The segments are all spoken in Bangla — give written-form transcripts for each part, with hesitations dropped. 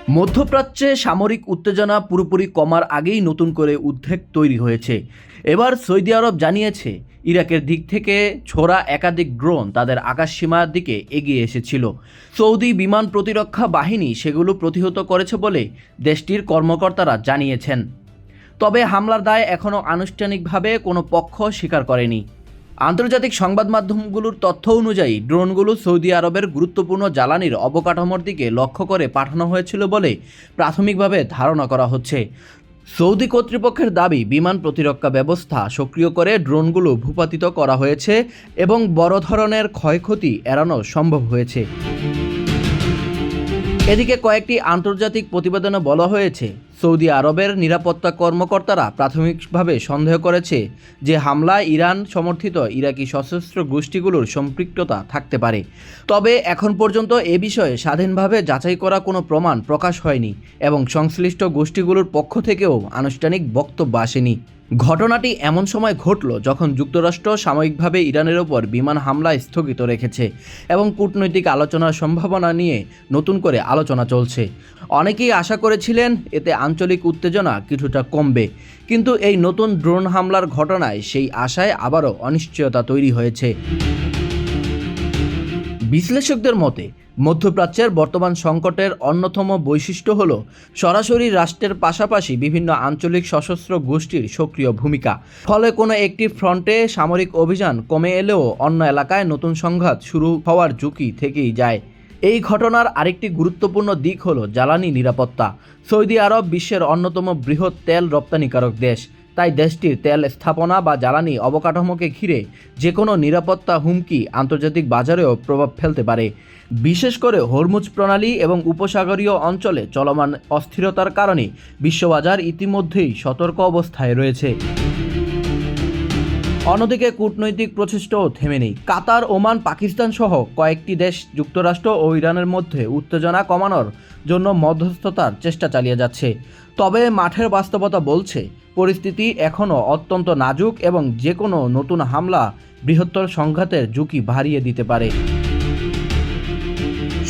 মধ্যপ্রাচ্যে সামরিক উত্তেজনা পুরোপুরি কমার আগেই নতুন করে উদ্বেগ তৈরি হয়েছে। এবার সৌদি আরব জানিয়েছে ইরাকের দিক থেকে ছোড়া একাধিক ড্রোন তাদের আকাশসীমার দিকে এগিয়ে এসেছিল। সৌদি বিমান প্রতিরক্ষা বাহিনী সেগুলো প্রতিহত করেছে বলে দেশটির কর্মকর্তারা জানিয়েছেন। তবে হামলার দায় এখনও আনুষ্ঠানিকভাবে কোনো পক্ষ স্বীকার করেনি। আন্তর্জাতিক সংবাদ মাধ্যমগুলোর তথ্য অনুযায়ী ড্রোনগুলো সৌদি আরবের গুরুত্বপূর্ণ জ্বালানির অবকাঠামোর দিকে লক্ষ্য করে পাঠানো হয়েছিল বলে প্রাথমিকভাবে ধারণা করা হচ্ছে। সৌদি কর্তৃপক্ষের দাবি, বিমান প্রতিরক্ষা ব্যবস্থা সক্রিয় করে ড্রোনগুলো ভূপাতিত করা হয়েছে এবং বড় ধরনের ক্ষয়ক্ষতি এড়ানো সম্ভব হয়েছে। এদিকে কয়েকটি আন্তর্জাতিক প্রতিবেদনে বলা হয়েছে, সৌদি আরবের নিরাপত্তা কর্মকর্তারা প্রাথমিকভাবে সন্দেহ করেছে যে হামলায় ইরান সমর্থিত ইরাকি সশস্ত্র গোষ্ঠীগুলোর সম্পৃক্ততা থাকতে পারে। তবে এখন পর্যন্ত এ বিষয়ে স্বাধীনভাবে যাচাই করা কোনো প্রমাণ প্রকাশ হয়নি এবং সংশ্লিষ্ট গোষ্ঠীগুলোর পক্ষ থেকেও আনুষ্ঠানিক বক্তব্য আসেনি। ঘটনাটি এমন সময় ঘটল যখন যুক্তরাষ্ট্র সাময়িকভাবে ইরানের ওপর বিমান হামলা স্থগিত রেখেছে এবং কূটনৈতিক আলোচনার সম্ভাবনা নিয়ে নতুন করে আলোচনা চলছে। অনেকেই আশা করেছিলেন এতে আঞ্চলিক উত্তেজনা কিছুটা কমবে, কিন্তু এই নতুন ড্রোন হামলার ঘটনায় সেই আশায় আবারও অনিশ্চয়তা তৈরি হয়েছে। বিশ্লেষকদের মতে, মধ্যপ্রাচ্যের বর্তমান সংকটের অন্যতম বৈশিষ্ট্য হল সরাসরি রাষ্ট্রের পাশাপাশি বিভিন্ন আঞ্চলিক সশস্ত্র গোষ্ঠীর সক্রিয় ভূমিকা। ফলে কোনো একটি ফ্রন্টে সামরিক অভিযান কমে এলেও অন্য এলাকায় নতুন সংঘাত শুরু হওয়ার ঝুঁকি থেকেই যায়। এই ঘটনার আরেকটি গুরুত্বপূর্ণ দিক হল জ্বালানি নিরাপত্তা। সৌদি আরব বিশ্বের অন্যতম বৃহৎ তেল রপ্তানিকারক দেশ, তাই দেশটির তেল স্থাপনা বা জ্বালানি অবকাঠামোকে ঘিরে যে কোনো নিরাপত্তা হুমকি আন্তর্জাতিক বাজারেও প্রভাব ফেলতে পারে। বিশেষ করে হরমুজ প্রণালী এবং উপসাগরীয় অঞ্চলে চলমান অস্থিরতার কারণে বিশ্ববাজার ইতিমধ্যেই সতর্ক অবস্থায় রয়েছে। অন্যদিকে কূটনৈতিক প্রচেষ্টাও থেমে নেই। কাতার, ওমান, পাকিস্তান সহ কয়েকটি দেশ যুক্তরাষ্ট্র ও ইরানের মধ্যে উত্তেজনা কমানোর জন্য মধ্যস্থতার চেষ্টা চালিয়ে যাচ্ছে। তবে মাঠের বাস্তবতা বলছে পরিস্থিতি এখনও অত্যন্ত নাজুক এবং যে কোনো নতুন হামলা বৃহত্তর সংঘাতের ঝুঁকি বাড়িয়ে দিতে পারে।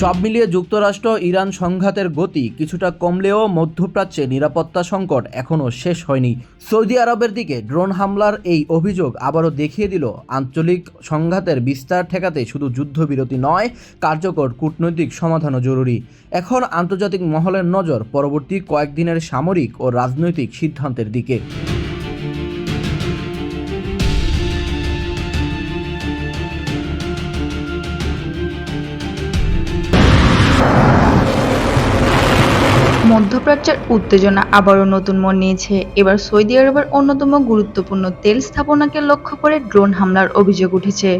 সব মিলিয়ে যুক্তরাষ্ট্র ইরান সংঘাতের গতি কিছুটা কমলেও মধ্যপ্রাচ্যে নিরাপত্তা সংকট এখনও শেষ হয়নি। সৌদি আরবের দিকে ড্রোন হামলার এই অভিযোগ আবারও দেখিয়ে দিল, আঞ্চলিক সংঘাতের বিস্তার ঠেকাতে শুধু যুদ্ধবিরতি নয়, কার্যকর কূটনৈতিক সমাধানও জরুরি। এখন আন্তর্জাতিক মহলের নজর পরবর্তী কয়েকদিনের সামরিক ও রাজনৈতিক সিদ্ধান্তের দিকে। মধ্যপ্রাচ্যের উত্তেজনা আবারও নতুন মোড় নিয়েছে। এবার সৌদি আরবের অন্যতম গুরুত্বপূর্ণ তেল স্থাপনাকে লক্ষ্য করে ড্রোন হামলার অভিযোগ উঠেছে।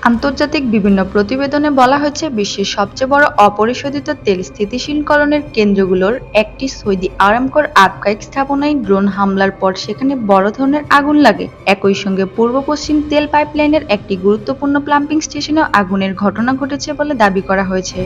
আন্তর্জাতিক বিভিন্ন প্রতিবেদনে বলা হয়েছে, বিশ্বের সবচেয়ে বড় অপরিশোধিত তেল স্থিতিশীলকরণের কেন্দ্রগুলোর একটি সৌদি আরামকোর আবকাইক স্থাপনায় ড্রোন হামলার পর সেখানে বড় ধরনের আগুন লাগে। একই সঙ্গে পূর্ব পশ্চিম তেল পাইপলাইনের একটি গুরুত্বপূর্ণ পাম্পিং স্টেশনেও আগুনের ঘটনা ঘটেছে বলে দাবি করা হয়েছে।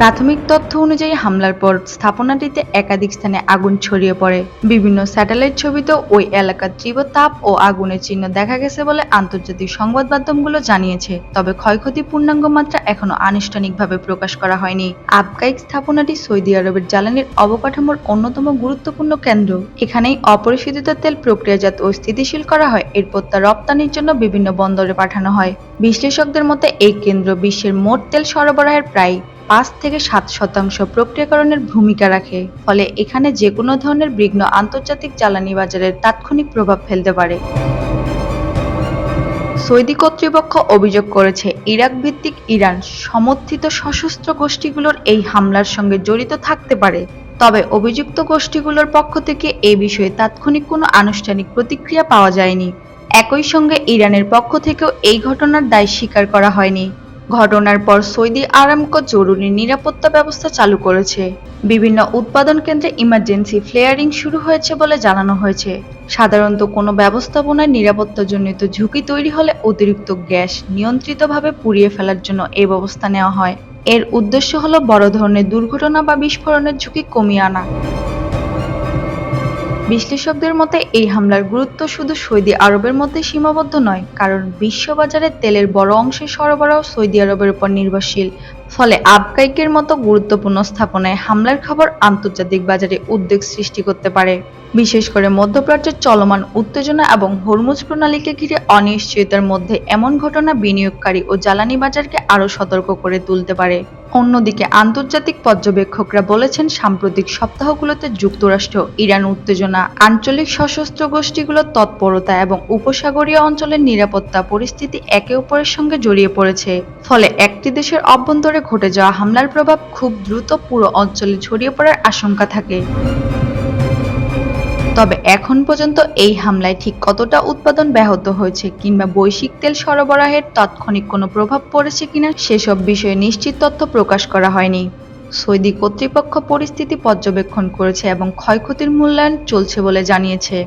প্রাথমিক তথ্য অনুযায়ী হামলার পর স্থাপনাটিতে একাধিক স্থানে আগুন ছড়িয়ে পড়ে। বিভিন্ন স্যাটেলাইট ছবিতেও ওই এলাকার তীব্র তাপ ও আগুনের চিহ্ন দেখা গেছে বলে আন্তর্জাতিক সংবাদ মাধ্যমগুলো জানিয়েছে। তবে ক্ষয়ক্ষতির পূর্ণাঙ্গ মাত্রা এখনো আনুষ্ঠানিকভাবে প্রকাশ করা হয়নি। আবকাইক স্থাপনাটি সৌদি আরবের জ্বালানির অবকাঠামোর অন্যতম গুরুত্বপূর্ণ কেন্দ্র। এখানেই অপরিশোধিত তেল প্রক্রিয়াজাত ও স্থিতিশীল করা হয়, এরপর তা রপ্তানির জন্য বিভিন্ন বন্দরে পাঠানো হয়। বিশ্লেষকদের মতে এই কেন্দ্র বিশ্বের মোট তেল সরবরাহের প্রায় ৫ থেকে ৭% প্রক্রিয়াকরণের ভূমিকা রাখে। ফলে এখানে যে কোনো ধরনের বিঘ্ন আন্তর্জাতিক জ্বালানি বাজারের তাৎক্ষণিক প্রভাব ফেলতে পারে। সৌদি কর্তৃপক্ষ অভিযোগ করেছে, ইরাক ভিত্তিক ইরান সমর্থিত সশস্ত্র গোষ্ঠীগুলোর এই হামলার সঙ্গে জড়িত থাকতে পারে। তবে অভিযুক্ত গোষ্ঠীগুলোর পক্ষ থেকে এ বিষয়ে তাৎক্ষণিক কোনো আনুষ্ঠানিক প্রতিক্রিয়া পাওয়া যায়নি। একই সঙ্গে ইরানের পক্ষ থেকেও এই ঘটনার দায় স্বীকার করা হয়নি। ঘটনার পর সৌদি আরামকো জরুরি নিরাপত্তা ব্যবস্থা চালু করেছে। বিভিন্ন উৎপাদন কেন্দ্রে ইমার্জেন্সি ফ্লেয়ারিং শুরু হয়েছে বলে জানানো হয়েছে। সাধারণত কোনো ব্যবস্থাপনায় নিরাপত্তাজনিত ঝুঁকি তৈরি হলে অতিরিক্ত গ্যাস নিয়ন্ত্রিতভাবে পুড়িয়ে ফেলার জন্য এই ব্যবস্থা নেওয়া হয়। এর উদ্দেশ্য হলো বড় ধরনের দুর্ঘটনা বা বিস্ফোরণের ঝুঁকি কমিয়ে আনা। বিশ্লেষকদের মতে এই হামলার গুরুত্ব শুধু সৌদি আরবের মধ্যে সীমাবদ্ধ নয়, কারণ বিশ্ববাজারে তেলের বড় অংশের সরবরাহ সৌদি আরবের উপর নির্ভরশীল। ফলে আবকাইকের মতো গুরুত্বপূর্ণ স্থাপনায় হামলার খবর আন্তর্জাতিক বাজারে উদ্বেগ সৃষ্টি করতে পারে। বিশেষ করে মধ্যপ্রাচ্যের চলমান উত্তেজনা এবং হরমুজ প্রণালীকে ঘিরে অনিশ্চয়তার মধ্যে এমন ঘটনা বিনিয়োগকারী ও জ্বালানি বাজারকে আরও সতর্ক করে তুলতে পারে। অন্যদিকে আন্তর্জাতিক পর্যবেক্ষকরা বলেছেন, সাম্প্রতিক সপ্তাহগুলোতে যুক্তরাষ্ট্র, ইরান উত্তেজনা, আঞ্চলিক সশস্ত্র গোষ্ঠীগুলোর তৎপরতা এবং উপসাগরীয় অঞ্চলের নিরাপত্তা পরিস্থিতি একে অপরের সঙ্গে জড়িয়ে পড়েছে। ফলে একটি দেশের অভ্যন্তরে ঘটে যাওয়া হামলার প্রভাব খুব দ্রুত পুরো অঞ্চলে ছড়িয়ে পড়ার আশঙ্কা থাকে। তবে এখন পর্যন্ত এই হামলায় ঠিক কতটা উৎপাদন ব্যাহত হয়েছে কিংবা বৈশ্বিক তেল সরবরাহের তাৎক্ষণিক কোনো প্রভাব পড়েছে কিনা সেসব বিষয়ে নিশ্চিত তথ্য প্রকাশ করা হয়নি। সৌদি কর্তৃপক্ষ পরিস্থিতি পর্যবেক্ষণ করেছে এবং ক্ষয়ক্ষতির মূল্যায়ন চলছে বলে জানিয়েছে।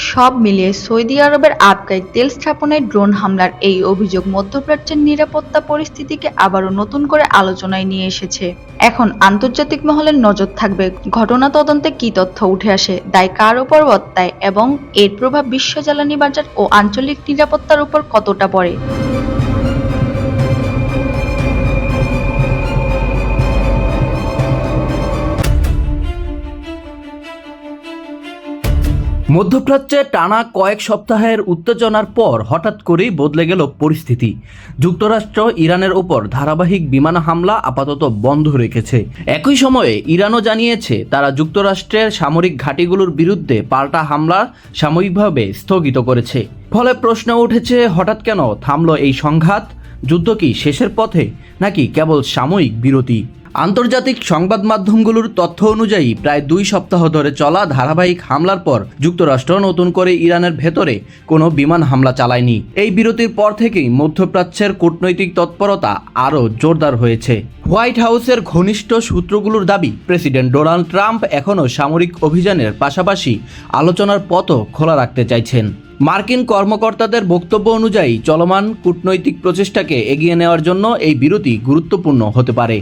সব মিলিয়ে সৌদি আরবের আবকাইক তেল স্থাপনায় ড্রোন হামলার এই অভিযোগ মধ্যপ্রাচ্যের নিরাপত্তা পরিস্থিতিকে আবারও নতুন করে আলোচনায় নিয়ে এসেছে। এখন আন্তর্জাতিক মহলের নজর থাকবে ঘটনা তদন্তে কি তথ্য উঠে আসে, দায় কার ওপর বর্তায় এবং এর প্রভাব বিশ্ব জ্বালানি বাজার ও আঞ্চলিক নিরাপত্তার উপর কতটা পড়ে। মধ্যপ্রাচ্যে টানা কয়েক সপ্তাহের উত্তেজনার পর হঠাৎ করেই বদলে গেল পরিস্থিতি। যুক্তরাষ্ট্র ইরানের উপর ধারাবাহিক বিমান হামলা আপাতত বন্ধ রেখেছে। একই সময়ে ইরানও জানিয়েছে তারা যুক্তরাষ্ট্রের সামরিক ঘাঁটিগুলোর বিরুদ্ধে পাল্টা হামলা সাময়িকভাবে স্থগিত করেছে। ফলে প্রশ্ন উঠেছে, হঠাৎ কেন থামল এই সংঘাত? যুদ্ধ কি শেষের পথে নাকি কেবল সাময়িক বিরতি? আন্তর্জাতিক সংবাদ মাধ্যমগুলোর তথ্য অনুযায়ী প্রায় 2 সপ্তাহ ধরে চলা ধারাবাহিক হামলার পর যুক্তরাষ্ট্র নতুন করে ইরানের ভেতরে কোনো বিমান হামলা চালায়নি। এই বিরতির পর থেকেই মধ্যপ্রাচ্যের কূটনৈতিক তৎপরতা আরও জোরদার হয়েছে। হোয়াইট হাউসের ঘনিষ্ঠ সূত্রগুলোর দাবি, প্রেসিডেন্ট ডোনাল্ড ট্রাম্প এখনও সামরিক অভিযানের পাশাপাশি আলোচনার পথও খোলা রাখতে চাইছেন। মার্কিন কর্মকর্তাদের বক্তব্য অনুযায়ী চলমান কূটনৈতিক প্রচেষ্টাকে এগিয়ে নেওয়ার জন্য এই বিরতি গুরুত্বপূর্ণ হতে পারে।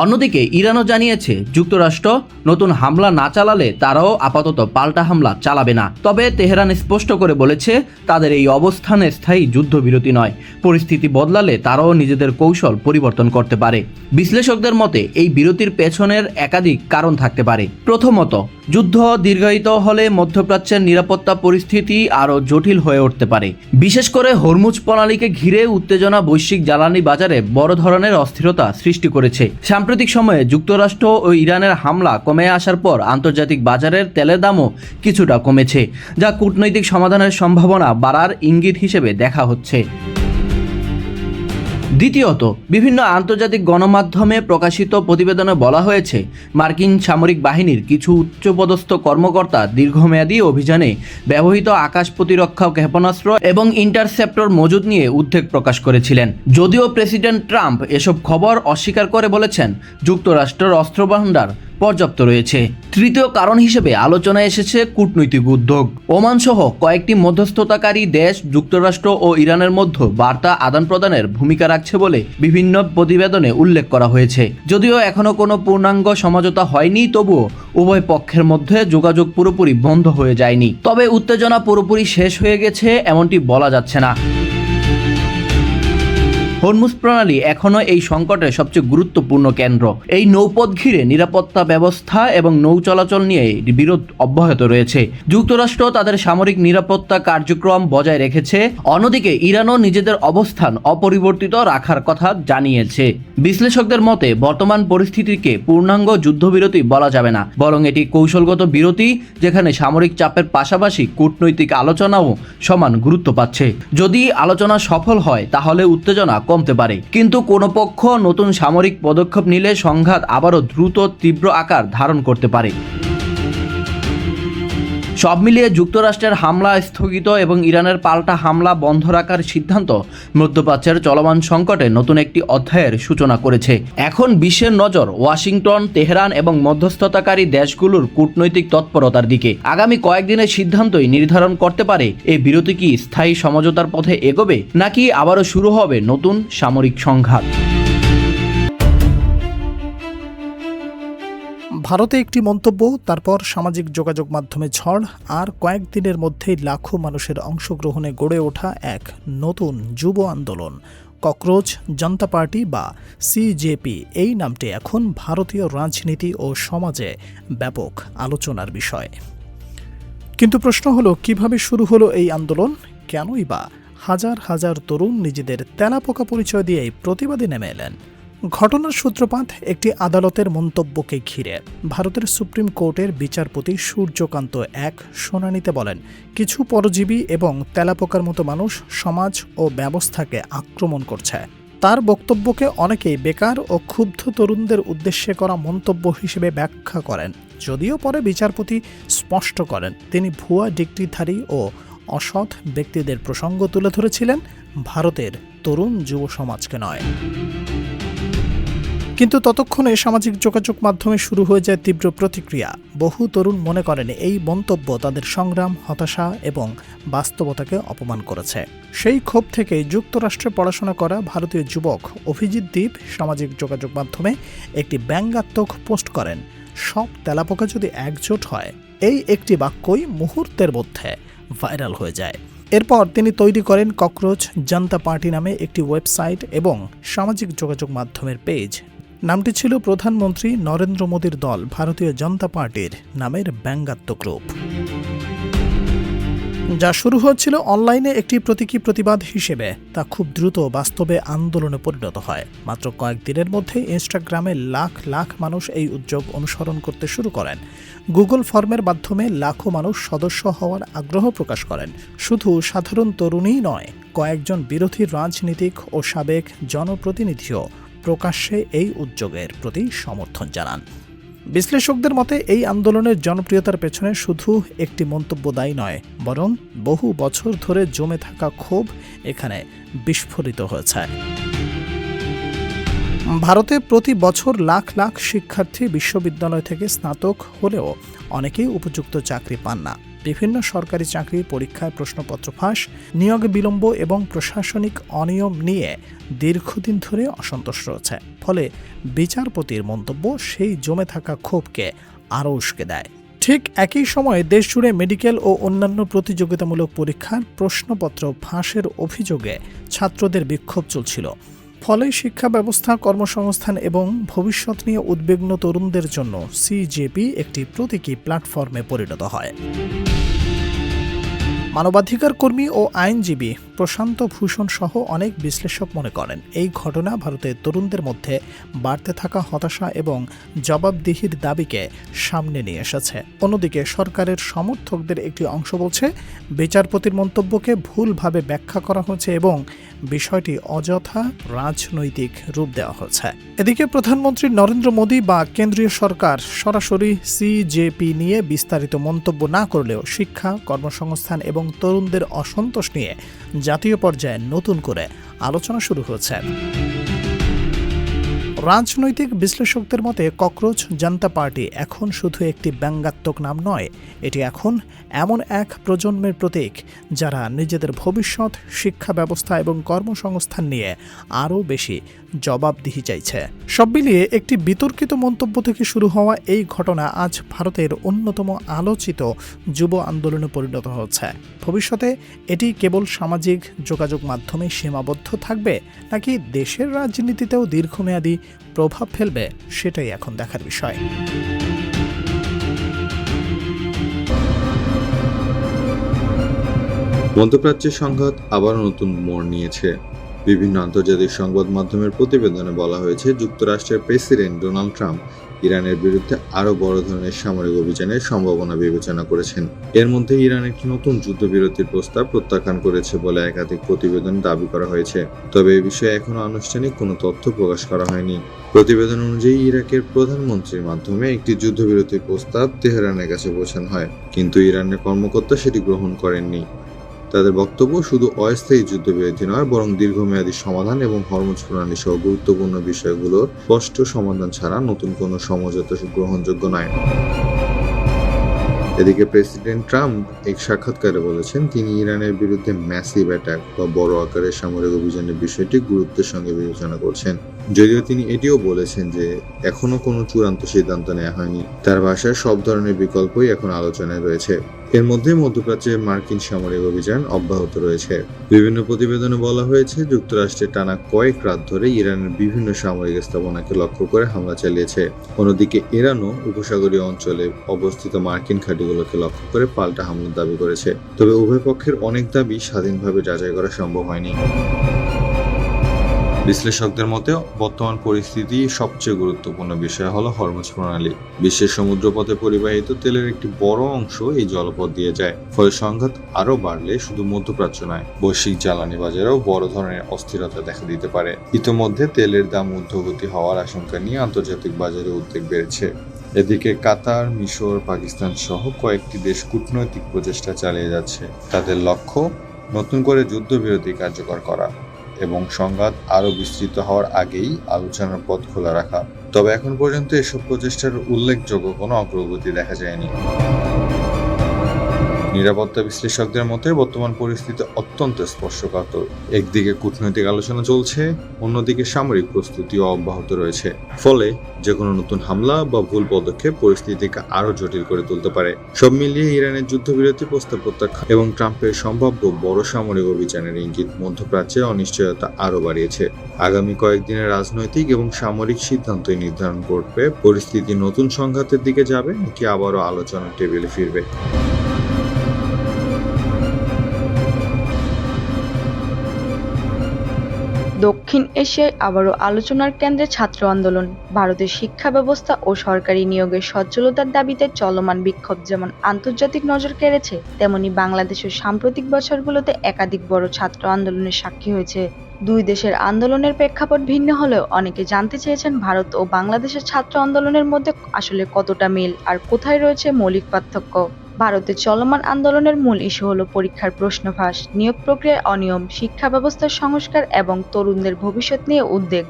অন্যদিকে ইরানও জানিয়েছে যুক্তরাষ্ট্র নতুন হামলা না চালালে তারাও আপাতত পাল্টা হামলা চালাবে না। তবে তেহরান স্পষ্ট করে বলেছে তাদের এই অবস্থানে স্থায়ী যুদ্ধবিরতি নয়, পরিস্থিতি বদলালে তারাও নিজেদের কৌশল পরিবর্তন করতে পারে। বিশ্লেষকদের মতে এই বিরতির পেছনের একাধিক কারণ থাকতে পারে। প্রথমত, যুদ্ধ দীর্ঘায়িত হলে মধ্যপ্রাচ্যের নিরাপত্তা পরিস্থিতি আরও জটিল হয়ে উঠতে পারে। বিশেষ করে হরমুজ প্রণালীকে ঘিরে উত্তেজনা বৈশ্বিক জ্বালানি বাজারে বড় ধরনের অস্থিরতা সৃষ্টি করেছে। সাম্প্রতিক সময়ে যুক্তরাষ্ট্র ও ইরানের হামলা কমে আসার পর আন্তর্জাতিক বাজারের তেলের দামও কিছুটা কমেছে, যা কূটনৈতিক সমাধানের সম্ভাবনা বাড়ার ইঙ্গিত হিসেবে দেখা হচ্ছে। দ্বিতীয়ত, বিভিন্ন আন্তর্জাতিক গণমাধ্যমে প্রকাশিত প্রতিবেদনে বলা হয়েছে মার্কিন সামরিক বাহিনীর কিছু উচ্চপদস্থ কর্মকর্তা দীর্ঘমেয়াদী অভিযানে ব্যবহৃত আকাশ প্রতিরক্ষা ক্ষেপণাস্ত্র এবং ইন্টারসেপ্টর মজুদ নিয়ে উদ্বেগ প্রকাশ করেছিলেন। যদিও প্রেসিডেন্ট ট্রাম্প এসব খবর অস্বীকার করে বলেছেন যুক্তরাষ্ট্রের অস্ত্রভাণ্ডার পর্যাপ্ত রয়েছে। তৃতীয় কারণ হিসেবে আলোচনায় এসেছে কূটনৈতিক উদ্যোগ। ওমান সহ কয়েকটি মধ্যস্থতাকারী দেশ যুক্তরাষ্ট্র ও ইরানের মধ্যে বার্তা আদান প্রদানের ভূমিকা রাখছে বলে বিভিন্ন প্রতিবেদনে উল্লেখ করা হয়েছে। যদিও এখনও কোনো পূর্ণাঙ্গ সমঝোতা হয়নি, তবুও উভয় পক্ষের মধ্যে যোগাযোগ পুরোপুরি বন্ধ হয়ে যায়নি। তবে উত্তেজনা পুরোপুরি শেষ হয়ে গেছে এমনটি বলা যাচ্ছে না। হরমুজ প্রণালী এখনও এই সংকটের সবচেয়ে গুরুত্বপূর্ণ কেন্দ্র। এই নৌপথ ঘিরে নিরাপত্তা ব্যবস্থা এবং নৌ চলাচল নিয়ে বিরোধ অব্যাহত রয়েছে। যুক্তরাষ্ট্র তাদের সামরিক নিরাপত্তা কার্যক্রম বজায় রেখেছে, অন্যদিকে ইরানও নিজেদের অবস্থান অপরিবর্তিত রাখার কথা জানিয়েছে। বিশ্লেষকদের মতে বর্তমান পরিস্থিতিকে পূর্ণাঙ্গ যুদ্ধবিরতি বলা যাবে না, বরং এটি কৌশলগত বিরতি, যেখানে সামরিক চাপের পাশাপাশি কূটনৈতিক আলোচনাও সমান গুরুত্ব পাচ্ছে। যদি আলোচনা সফল হয় তাহলে উত্তেজনা কমতে পারে, কিন্তু কোনো পক্ষ নতুন সামরিক পদক্ষেপ নিলে সংঘাত আবারও দ্রুত তীব্র আকার ধারণ করতে পারে। সব মিলিয়ে যুক্তরাষ্ট্রের হামলা স্থগিত এবং ইরানের পাল্টা হামলা বন্ধ রাখার সিদ্ধান্ত মধ্যপ্রাচ্যের চলমান সংকটে নতুন একটি অধ্যায়ের সূচনা করেছে। এখন বিশ্বের নজর ওয়াশিংটন, তেহরান এবং মধ্যস্থতাকারী দেশগুলোর কূটনৈতিক তৎপরতার দিকে। আগামী কয়েকদিনের সিদ্ধান্তই নির্ধারণ করতে পারে এই বিরতি কি স্থায়ী সমঝোতার পথে এগোবে নাকি আবারও শুরু হবে নতুন সামরিক সংঘাত। ভারতে একটি মন্তব্য, তারপর সামাজিক যোগাযোগ মাধ্যমে ঝড়, আর কয়েকদিনের মধ্যেই লাখো মানুষের অংশগ্রহণে গড়ে ওঠা এক নতুন যুব আন্দোলন ককরোচ জনতা পার্টি বা সিজেপি। এই নামটি এখন ভারতীয় রাজনীতি ও সমাজে ব্যাপক আলোচনার বিষয়। কিন্তু প্রশ্ন হলো, কিভাবে শুরু হলো এই আন্দোলন? কেনই বা হাজার হাজার তরুণ নিজেদের তেলাপোকা পরিচয় দিয়েই প্রতিবাদে নেমে এলেন? ঘটনার সূত্রপাত একটি আদালতের মন্তব্যকে ঘিরে। ভারতের সুপ্রিম কোর্টের বিচারপতি সূর্যকান্ত এক শুনানিতে বলেন, কিছু পরজীবী এবং তেলাপোকার মতো মানুষ সমাজ ও ব্যবস্থাকে আক্রমণ করছে। তার বক্তব্যকে অনেকেই বেকার ও ক্ষুব্ধ তরুণদের উদ্দেশ্যে করা মন্তব্য হিসেবে ব্যাখ্যা করেন, যদিও পরে বিচারপতি স্পষ্ট করেন তিনি ভুয়া ডিগ্রিধারী ও অসৎ ব্যক্তিদের প্রসঙ্গ তুলে ধরেছিলেন, ভারতের তরুণ যুব সমাজকে নয়। কিন্তু ততক্ষণে সামাজিক যোগাযোগ মাধ্যমে শুরু হয়ে যায় তীব্র প্রতিক্রিয়া। বহু তরুণ মনে করেন এই মন্তব্য তাদের সংগ্রাম, হতাশা এবং বাস্তবতাকে অপমান করেছে। সেই ক্ষোভ থেকে যুক্তরাষ্ট্রে পড়াশোনা করা ভারতীয় যুবক অভিজিৎ দীপ সামাজিক যোগাযোগ মাধ্যমে একটি ব্যঙ্গাত্মক পোস্ট করেন, সব তেলাপোকা যদি একজোট হয়। এই একটি বাক্যই মুহূর্তের মধ্যে ভাইরাল হয়ে যায়। এরপর তিনি তৈরি করেন ককরোচ জনতা পার্টি নামে একটি ওয়েবসাইট এবং সামাজিক যোগাযোগ মাধ্যমের পেজ। নামটি ছিল প্রধানমন্ত্রী নরেন্দ্র মোদীর দল ভারতীয় জনতা পার্টির নামের ব্যঙ্গাত্মক রূপ, যা শুরু হয়েছিল অনলাইনে একটি প্রতীকী প্রতিবাদ হিসেবে, তা খুব দ্রুত বাস্তবে আন্দোলনে পরিণত হয়। মাত্র কয়েকদিনের মধ্যে ইনস্টাগ্রামে লাখ লাখ মানুষ এই উদ্যোগ অনুসরণ করতে শুরু করেন। গুগল ফর্মের মাধ্যমে লাখো মানুষ সদস্য হওয়ার আগ্রহ প্রকাশ করেন। শুধু সাধারণ তরুণই নয়, কয়েকজন বিরোধী রাজনীতিক ও সাবেক জনপ্রতিনিধিও প্রকাশ্যে এই উদ্যোগের প্রতি সমর্থন জানান। বিশ্লেষকদের মতে এই আন্দোলনের জনপ্রিয়তার পেছনে শুধু একটি মন্তব্য দায়ী নয়, বরং বহু বছর ধরে জমে থাকা ক্ষোভ এখানে বিস্ফোরিত হয়েছে। ভারতে প্রতি বছর লাখ লাখ শিক্ষার্থী বিশ্ববিদ্যালয় থেকে স্নাতক হলেও অনেকেই উপযুক্ত চাকরি পান না। বিভিন্ন সরকারি চাকরির পরীক্ষায় প্রশ্নপত্র ফাঁস, নিয়োগে বিলম্ব এবং প্রশাসনিক অনিয়ম নিয়ে দীর্ঘদিন ধরে অসন্তোষ রয়েছে। ফলে বিচারপতির মন্তব্য সেই জমে থাকা ক্ষোভকে আরও উস্কে দেয়। ঠিক একই সময়ে দেশজুড়ে মেডিকেল ও অন্যান্য প্রতিযোগিতামূলক পরীক্ষার প্রশ্নপত্র ফাঁসের অভিযোগে ছাত্রদের বিক্ষোভ চলছিল। ফলে শিক্ষা ব্যবস্থা, কর্মসংস্থান এবং ভবিষ্যৎ নিয়ে উদ্বিগ্ন তরুণদের জন্য সিজেপি একটি প্রতীকী প্ল্যাটফর্মে পরিণত হয়। মানবাধিকার কর্মী ও আইনজীবী প্রশান্ত ভূষণ সহ অনেক বিশ্লেষক মনে করেন এই ঘটনা ভারতের তরুণদের মধ্যে বাড়তে থাকা হতাশা এবং জবাবদিহির দাবিকে সামনে নিয়ে এসেছে। অন্যদিকে সরকারের সমর্থকদের একটি অংশ বলছে বিচারপতির মন্তব্যকে ভুলভাবে ব্যাখ্যা করা হয়েছে এবং বিষয়টি অযথা রাজনৈতিক রূপ দেওয়া হয়েছে। এদিকে প্রধানমন্ত্রী নরেন্দ্র মোদী বা কেন্দ্রীয় সরকার সরাসরি সিজেপি নিয়ে বিস্তারিত মন্তব্য না করলেও শিক্ষা, কর্মসংস্থান এবং তরুণদের অসন্তোষ নিয়ে জাতীয় পর্যায়ে নতুন করে আলোচনা শুরু হয়েছে। রাজনৈতিক বিশ্লেষকদের মতে ককরোচ জনতা পার্টি এখন শুধু একটি ব্যঙ্গাত্মক নাম নয়, এটি এখন এমন এক প্রজন্মের প্রতীক যারা নিজেদের ভবিষ্যৎ, শিক্ষা ব্যবস্থা এবং কর্মসংস্থান নিয়ে আরও বেশি জবাবদিহি চাইছে। সব মিলিয়ে একটি বিতর্কিত মন্তব্য থেকে শুরু হওয়া এই ঘটনা আজ ভারতের অন্যতম আলোচিত যুব আন্দোলনে পরিণত হচ্ছে। ভবিষ্যতে এটি কেবল সামাজিক যোগাযোগ মাধ্যমে সীমাবদ্ধ থাকবে নাকি দেশের রাজনীতিতেও দীর্ঘমেয়াদী প্রভাব ফেলবে, সেটাই এখন দেখার বিষয়। মধ্যপ্রাচ্যের সংঘাত আবার নতুন মোড় নিয়েছে। বিভিন্ন আন্তর্জাতিক সংবাদ মাধ্যমের প্রতিবেদনে বলা হয়েছে যুক্তরাষ্ট্রের প্রেসিডেন্ট ডোনাল্ড ট্রাম্প ইরানের বিরুদ্ধে আরও বড় ধরনের সামরিক অভিযানের সম্ভাবনা বিবেচনা করেছেন। এর মধ্যে ইরান একটি নতুন যুদ্ধবিরতির প্রস্তাব প্রত্যাখ্যান করেছে বলে একাধিক প্রতিবেদন দাবি করা হয়েছে। তবে এ বিষয়ে এখনো আনুষ্ঠানিক কোনো তথ্য প্রকাশ করা হয়নি। প্রতিবেদন অনুযায়ী ইরাকের প্রধানমন্ত্রীর মাধ্যমে একটি যুদ্ধবিরতির প্রস্তাব তেহরানের কাছে পৌঁছানো হয়, কিন্তু ইরানের কর্মকর্তা সেটি গ্রহণ করেননি। তাদের বক্তব্য শুধু অস্থায়ী যুদ্ধবিরতি নয়, বরং দীর্ঘমেয়াদী সমাধান এবং হরমুজ প্রণালী সহ গুরুত্বপূর্ণ বিষয়গুলোর স্পষ্ট সমাধান ছাড়া নতুন কোনো সমঝোতা গ্রহণযোগ্য নয়। এদিকে প্রেসিডেন্ট ট্রাম্প এক সাক্ষাৎকারে বলেছেন তিনি ইরানের বিরুদ্ধে ম্যাসিভ অ্যাটাক বা বড় আকারের সামরিক অভিযানের বিষয়টি গুরুত্বের সঙ্গে বিবেচনা করছেন। যদিও তিনি এটিও বলেছেন যে এখনো কোনো চূড়ান্ত সিদ্ধান্ত নেওয়া হয়নি। তার ভাষায় সব ধরনের বিকল্পই এখন আলোচনায় রয়েছে। এর মধ্যে মধ্যপ্রাচ্যে মার্কিন সামরিক অভিযান অব্যাহত রয়েছে। বিভিন্ন প্রতিবেদনে বলা হয়েছে যুক্তরাষ্ট্রের টানা কয়েক রাত ধরে ইরানের বিভিন্ন সামরিক স্থাপনাকে লক্ষ্য করে হামলা চালিয়েছে। অন্যদিকে ইরানও উপসাগরীয় অঞ্চলে অবস্থিত মার্কিন ঘাঁটিগুলোকে লক্ষ্য করে পাল্টা হামলার দাবি করেছে। তবে উভয় পক্ষের অনেক দাবি স্বাধীনভাবে যাচাই করা সম্ভব হয়নি। বিশ্লেষকদের মতে বর্তমান পরিস্থিতি সবচেয়ে গুরুত্বপূর্ণ বিষয় হলো হরমুজ প্রণালী। বিশ্বের সমুদ্রপথে পরিবাহিত তেলের একটি বড় অংশ এই জলপথ দিয়ে যায়। ফলে সংঘাত আরো বাড়লে শুধু মধ্যপ্রাচ্য নয়, বৈশ্বিক জ্বালানি বাজারেও বড় ধরনের অস্থিরতা দেখা দিতে পারে। ইতোমধ্যে তেলের দাম ঊর্ধ্বগতি হওয়ার আশঙ্কা নিয়ে আন্তর্জাতিক বাজারে উদ্বেগ বেড়েছে। এদিকে কাতার, মিশর, পাকিস্তান সহ কয়েকটি দেশ কূটনৈতিক প্রচেষ্টা চালিয়ে যাচ্ছে। তাদের লক্ষ্য নতুন করে যুদ্ধবিরতি কার্যকর করা এবং সংঘাত আরও বিস্তৃত হওয়ার আগেই আলোচনার পথ খোলা রাখা। তবে এখন পর্যন্ত এসব প্রচেষ্টার উল্লেখযোগ্য কোনো অগ্রগতি দেখা যায়নি। নিরাপত্তা বিশ্লেষকদের মতে বর্তমান পরিস্থিতি অত্যন্ত স্পর্শকাতর। একদিকে কূটনৈতিক আলোচনা চলছে, অন্যদিকে সামরিক প্রস্তুতিও অব্যাহত রয়েছে। ফলে যে কোনো নতুন হামলা বা ভুল পদক্ষেপ পরিস্থিতিকে আরো জটিল করে তুলতে পারে। সব মিলিয়ে ইরানের যুদ্ধবিরতি প্রস্তাব প্রত্যাখ্যান এবং ট্রাম্পের সম্ভাব্য বড় সামরিক অভিযানের ইঙ্গিত মধ্যপ্রাচ্যে অনিশ্চয়তা আরো বাড়িয়েছে। আগামী কয়েকদিনের রাজনৈতিক এবং সামরিক সিদ্ধান্তই নির্ধারণ করবে পরিস্থিতি নতুন সংঘাতের দিকে যাবে নাকি আবারও আলোচনার টেবিলে ফিরবে। দক্ষিণ এশিয়ায় আবারও আলোচনার কেন্দ্রে ছাত্র আন্দোলন। ভারতের শিক্ষা ব্যবস্থা ও সরকারি নিয়োগের সচ্ছলতার দাবিতে চলমান বিক্ষোভ যেমন আন্তর্জাতিক নজর কেড়েছে, তেমনি বাংলাদেশের সাম্প্রতিক বছরগুলোতে একাধিক বড় ছাত্র আন্দোলনের সাক্ষী হয়েছে। দুই দেশের আন্দোলনের প্রেক্ষাপট ভিন্ন হলেও অনেকে জানতে চেয়েছেন ভারত ও বাংলাদেশের ছাত্র আন্দোলনের মধ্যে আসলে কতটা মিল আর কোথায় রয়েছে মৌলিক পার্থক্য। ভারতের চলমান আন্দোলনের মূল ইস্যু হলো পরীক্ষার প্রশ্নফাঁস, নিয়োগ প্রক্রিয়ায় অনিয়ম, শিক্ষা ব্যবস্থার সংস্কার এবং তরুণদের ভবিষ্যৎ নিয়ে উদ্বেগ।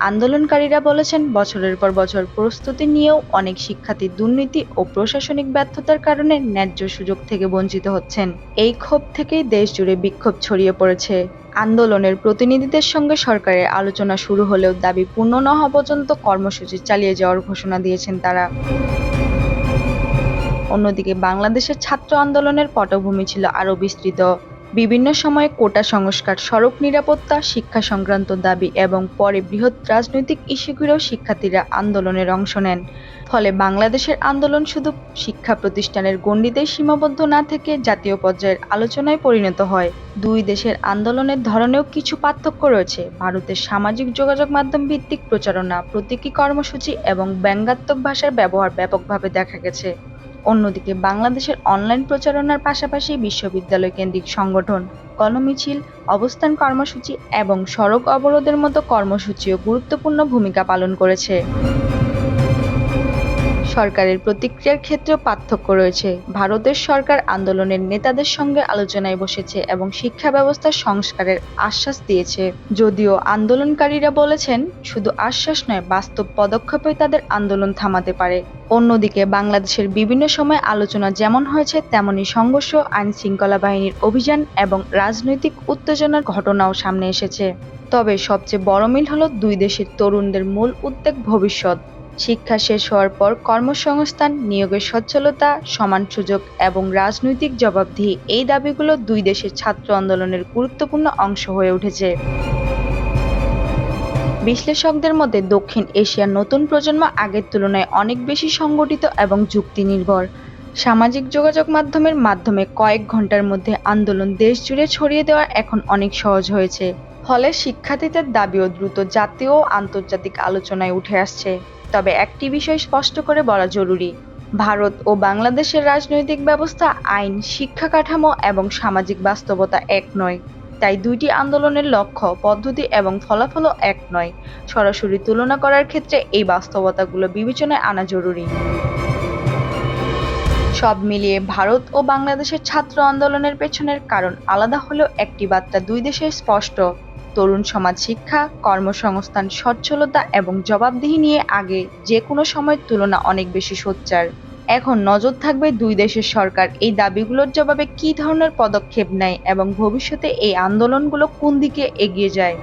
আন্দোলনকারীরা বলেছেন বছরের পর বছর প্রস্তুতি নিয়েও অনেক শিক্ষার্থী দুর্নীতি ও প্রশাসনিক ব্যর্থতার কারণে ন্যায্য সুযোগ থেকে বঞ্চিত হচ্ছেন। এই ক্ষোভ থেকেই দেশ জুড়ে বিক্ষোভ ছড়িয়ে পড়েছে। আন্দোলনের প্রতিনিধিদের সঙ্গে সরকারের আলোচনা শুরু হলেও দাবি পূর্ণ না হওয়া পর্যন্ত কর্মসূচি চালিয়ে যাওয়ার ঘোষণা দিয়েছেন তারা। অন্যদিকে বাংলাদেশের ছাত্র আন্দোলনের পটভূমি ছিল আরও বিস্তৃত। বিভিন্ন সময়ে কোটা সংস্কার, সড়ক নিরাপত্তা, শিক্ষা সংক্রান্ত দাবি এবং পরে বৃহৎ রাজনৈতিক ইস্যুগুলোও শিক্ষার্থীরা আন্দোলনের অংশ নেন। ফলে বাংলাদেশের আন্দোলন শুধু শিক্ষা প্রতিষ্ঠানের গণ্ডিতেই সীমাবদ্ধ না থেকে জাতীয় পর্যায়ের আলোচনায় পরিণত হয়। দুই দেশের আন্দোলনের ধরনেও কিছু পার্থক্য রয়েছে। ভারতের সামাজিক যোগাযোগ মাধ্যম ভিত্তিক প্রচারণা, প্রতীকী কর্মসূচি এবং ব্যঙ্গাত্মক ভাষার ব্যবহার ব্যাপকভাবে দেখা গেছে। অন্যদিকে বাংলাদেশের অনলাইন প্রচারণার পাশাপাশি বিশ্ববিদ্যালয় কেন্দ্রিক সংগঠন, গণমিছিল, অবস্থান কর্মসূচি এবং সড়ক অবরোধের মতো কর্মসূচিও গুরুত্বপূর্ণ ভূমিকা পালন করেছে। সরকারের প্রতিক্রিয়ার ক্ষেত্রেও পার্থক্য রয়েছে। ভারতের সরকার আন্দোলনের নেতাদের সঙ্গে আলোচনায় বসেছে এবং শিক্ষা ব্যবস্থার সংস্কারের আশ্বাস দিয়েছে। যদিও আন্দোলনকারীরা বলেছেন শুধু আশ্বাস নয়, বাস্তব পদক্ষেপই তাদের আন্দোলন থামাতে পারে। অন্যদিকে বাংলাদেশের বিভিন্ন সময় আলোচনা যেমন হয়েছে তেমনি সংঘর্ষ, আইন শৃঙ্খলা বাহিনীর অভিযান এবং রাজনৈতিক উত্তেজনার ঘটনাও সামনে এসেছে। তবে সবচেয়ে বড় মিল হলো দুই দেশের তরুণদের মূল উদ্বেগ ভবিষ্যৎ। শিক্ষা শেষ হওয়ার পর কর্মসংস্থান, নিয়োগের সচ্ছলতা, সমান সুযোগ এবং রাজনৈতিক জবাবদিহি, এই দাবিগুলো দুই দেশের ছাত্র আন্দোলনের গুরুত্বপূর্ণ অংশ হয়ে উঠেছে। বিশ্লেষকদের মতে দক্ষিণ এশিয়ার নতুন প্রজন্ম আগের তুলনায় অনেক বেশি সংগঠিত এবং যুক্তি নির্ভর। সামাজিক যোগাযোগ মাধ্যমের মাধ্যমে কয়েক ঘন্টার মধ্যে আন্দোলন দেশ জুড়ে ছড়িয়ে দেওয়া এখন অনেক সহজ হয়েছে। ফলে শিক্ষার্থীদের দাবিও দ্রুত জাতীয় ও আন্তর্জাতিক আলোচনায় উঠে আসছে। তবে একটি বিষয় স্পষ্ট করে বলা জরুরি, ভারত ও বাংলাদেশের রাজনৈতিক ব্যবস্থা, আইন, শিক্ষা কাঠামো এবং সামাজিক বাস্তবতা এক নয়। তাই দুইটি আন্দোলনের লক্ষ্য, পদ্ধতি এবং ফলাফলও এক নয়। সরাসরি তুলনা করার ক্ষেত্রে এই বাস্তবতাগুলো বিবেচনায় আনা জরুরি। সব মিলিয়ে ভারত ও বাংলাদেশের ছাত্র আন্দোলনের পেছনের কারণ আলাদা হলেও একটি বার্তা দুই দেশে স্পষ্ট: তরুণ সমাজ শিক্ষা, কর্মসংস্থান, সচ্ছলতা এবং জবাবদিহি নিয়ে আগে যে কোনো সময়ের তুলনা অনেক বেশি সোচ্চার। এখন নজর থাকবে দুই দেশের সরকার এই দাবিগুলোর জবাবে কী ধরনের পদক্ষেপ নেয় এবং ভবিষ্যতে এই আন্দোলনগুলো কোন দিকে এগিয়ে যায়।